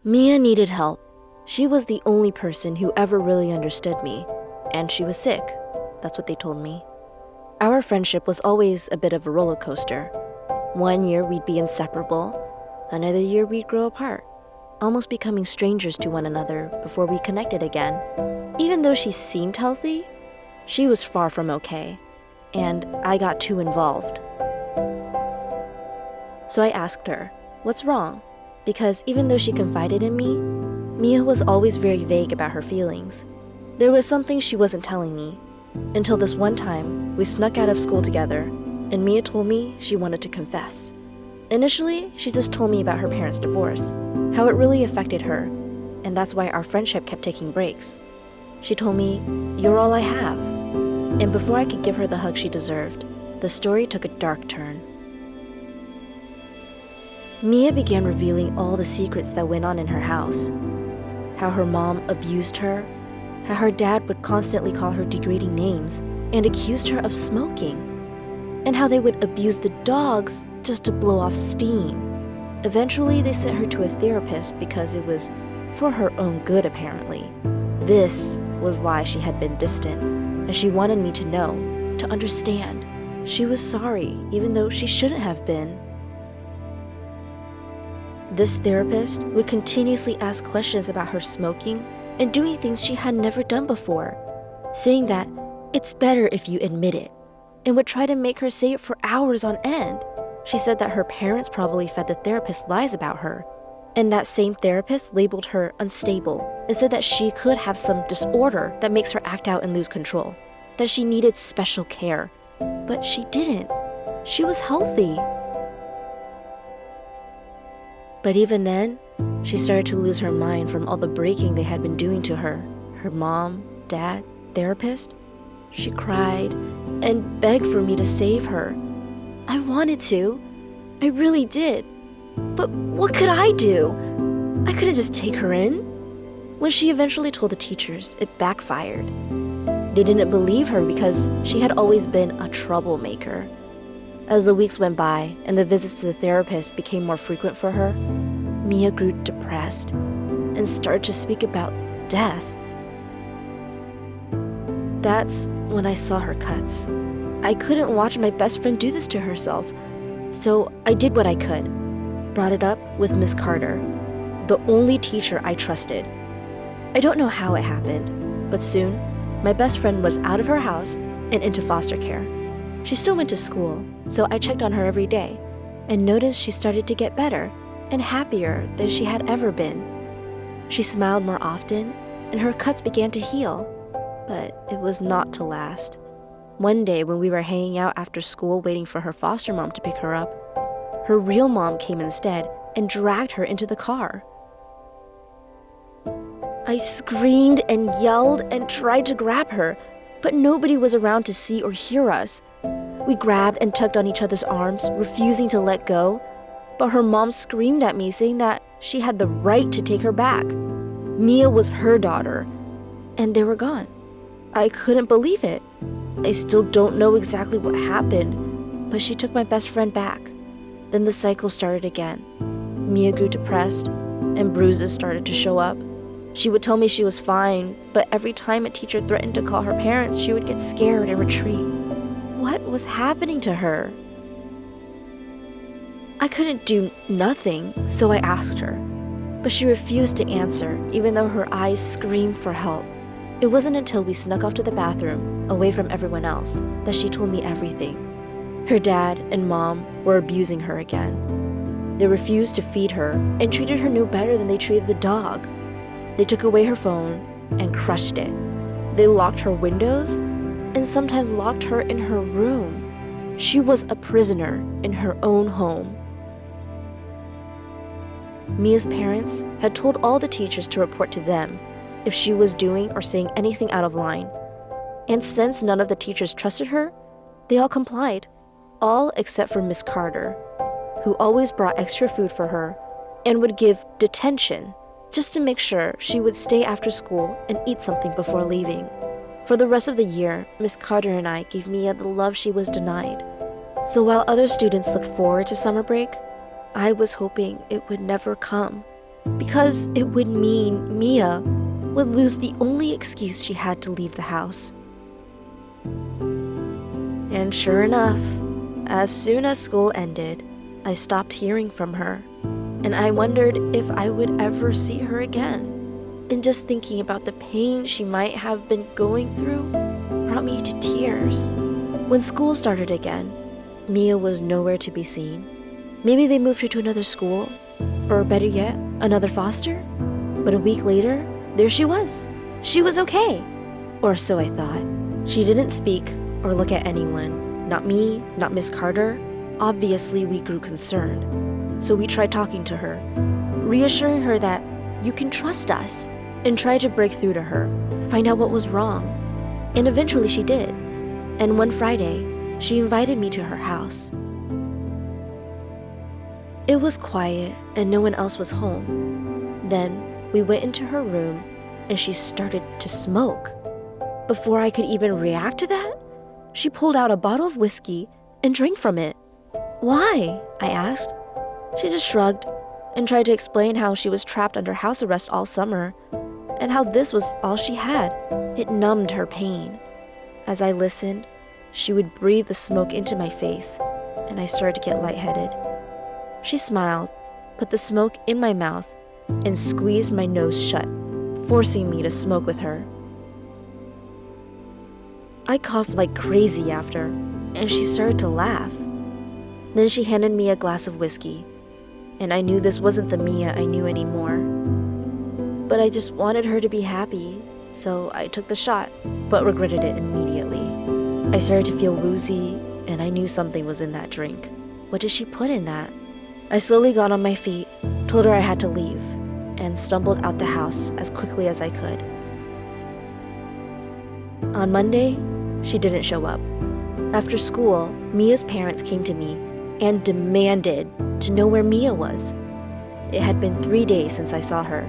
Mia needed help. She was the only person who ever really understood me, and she was sick. That's what they told me. Our friendship was always a bit of a roller coaster. One year we'd be inseparable, another year we'd grow apart, almost becoming strangers to one another before we connected again. Even though she seemed healthy, she was far from okay, and I got too involved. So I asked her, "What's wrong?" Because even though she confided in me, Mia was always very vague about her feelings. There was something she wasn't telling me, until this one time we snuck out of school together, and Mia told me she wanted to confess. Initially, she just told me about her parents' divorce, how it really affected her, and that's why our friendship kept taking breaks. She told me, "You're all I have." And before I could give her the hug she deserved, the story took a dark turn. Mia began revealing all the secrets that went on in her house. How her mom abused her, how her dad would constantly call her degrading names and accused her of smoking, and how they would abuse the dogs just to blow off steam. Eventually, they sent her to a therapist because it was for her own good, apparently. This was why she had been distant, and she wanted me to know, to understand. She was sorry, even though she shouldn't have been. This therapist would continuously ask questions about her smoking and doing things she had never done before, saying that it's better if you admit it, and would try to make her say it for hours on end. She said that her parents probably fed the therapist lies about her, and that same therapist labeled her unstable and said that she could have some disorder that makes her act out and lose control, that she needed special care. But she didn't. She was healthy. But even then, she started to lose her mind from all the breaking they had been doing to her. Her mom, dad, therapist. She cried and begged for me to save her. I wanted to. I really did. But what could I do? I couldn't just take her in. When she eventually told the teachers, it backfired. They didn't believe her because she had always been a troublemaker. As the weeks went by and the visits to the therapist became more frequent for her, Mia grew depressed and started to speak about death. That's when I saw her cuts. I couldn't watch my best friend do this to herself, so I did what I could. Brought it up with Miss Carter, the only teacher I trusted. I don't know how it happened, but soon, my best friend was out of her house and into foster care. She still went to school, so I checked on her every day and noticed she started to get better and happier than she had ever been. She smiled more often, and her cuts began to heal, but it was not to last. One day when we were hanging out after school waiting for her foster mom to pick her up, her real mom came instead and dragged her into the car. I screamed and yelled and tried to grab her, but nobody was around to see or hear us. We grabbed and tugged on each other's arms, refusing to let go, but her mom screamed at me, saying that she had the right to take her back. Mia was her daughter, and they were gone. I couldn't believe it. I still don't know exactly what happened, but she took my best friend back. Then the cycle started again. Mia grew depressed, and bruises started to show up. She would tell me she was fine, but every time a teacher threatened to call her parents, she would get scared and retreat. What was happening to her? I couldn't do nothing, so I asked her, but she refused to answer, even though her eyes screamed for help. It wasn't until we snuck off to the bathroom, away from everyone else, that she told me everything. Her dad and mom were abusing her again. They refused to feed her and treated her no better than they treated the dog. They took away her phone and crushed it. They locked her windows and sometimes locked her in her room. She was a prisoner in her own home. Mia's parents had told all the teachers to report to them if she was doing or saying anything out of line. And since none of the teachers trusted her, they all complied, all except for Miss Carter, who always brought extra food for her and would give detention just to make sure she would stay after school and eat something before leaving. For the rest of the year, Miss Carter and I gave Mia the love she was denied. So while other students looked forward to summer break, I was hoping it would never come. because it would mean Mia would lose the only excuse she had to leave the house. And sure enough, as soon as school ended, I stopped hearing from her, and I wondered if I would ever see her again. And just thinking about the pain she might have been going through brought me to tears. When school started again, Mia was nowhere to be seen. Maybe they moved her to another school, or better yet, another foster. But a week later, there she was. She was okay. Or so I thought. She didn't speak or look at anyone. Not me, not Miss Carter. Obviously, we grew concerned. So we tried talking to her, reassuring her that you can trust us, and tried to break through to her, find out what was wrong. And eventually she did. And one Friday, she invited me to her house. It was quiet and no one else was home. Then we went into her room and she started to smoke. Before I could even react to that, she pulled out a bottle of whiskey and drank from it. Why? I asked. She just shrugged and tried to explain how she was trapped under house arrest all summer and how this was all she had. It numbed her pain. As I listened, she would breathe the smoke into my face and I started to get lightheaded. She smiled, put the smoke in my mouth, and squeezed my nose shut, forcing me to smoke with her. I coughed like crazy after, and she started to laugh. Then she handed me a glass of whiskey, and I knew this wasn't the Mia I knew anymore. But I just wanted her to be happy, so I took the shot, but regretted it immediately. I started to feel woozy, and I knew something was in that drink. What did she put in that? I slowly got on my feet, told her I had to leave, and stumbled out the house as quickly as I could. On Monday, she didn't show up. After school, Mia's parents came to me and demanded to know where Mia was. It had been 3 days since I saw her.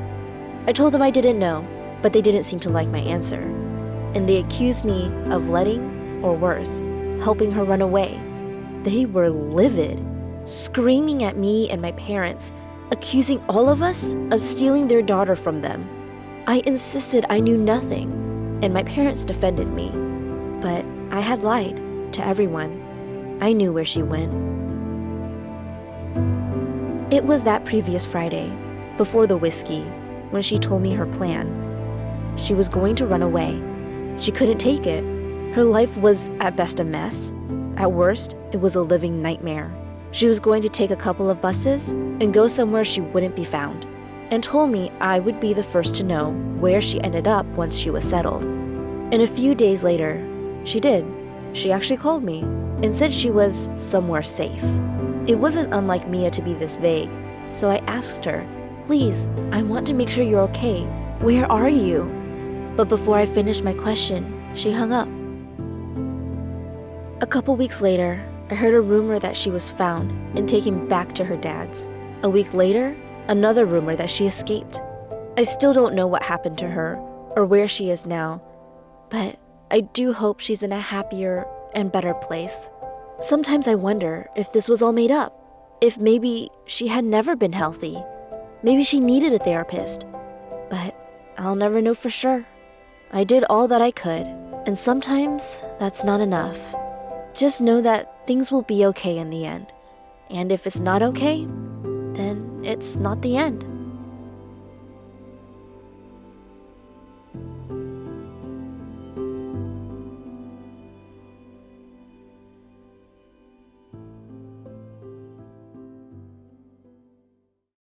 I told them I didn't know, but they didn't seem to like my answer. And they accused me of letting, or worse, helping her run away. They were livid, screaming at me and my parents, accusing all of us of stealing their daughter from them. I insisted I knew nothing, and my parents defended me. But I had lied to everyone. I knew where she went. It was that previous Friday, before the whiskey, when she told me her plan. She was going to run away. She couldn't take it. Her life was at best a mess. At worst, it was a living nightmare. She was going to take a couple of buses and go somewhere she wouldn't be found, and told me I would be the first to know where she ended up once she was settled. And a few days later, she did. She actually called me and said she was somewhere safe. It wasn't unlike Mia to be this vague, so I asked her, "Please, I want to make sure you're okay. Where are you?" But before I finished my question, she hung up. A couple weeks later, I heard a rumor that she was found and taken back to her dad's. A week later, another rumor that she escaped. I still don't know what happened to her or where she is now, but I do hope she's in a happier and better place. Sometimes I wonder if this was all made up, if maybe she had never been healthy. Maybe she needed a therapist, but I'll never know for sure. I did all that I could, and sometimes that's not enough. Just know that things will be okay in the end. And if it's not okay, then it's not the end.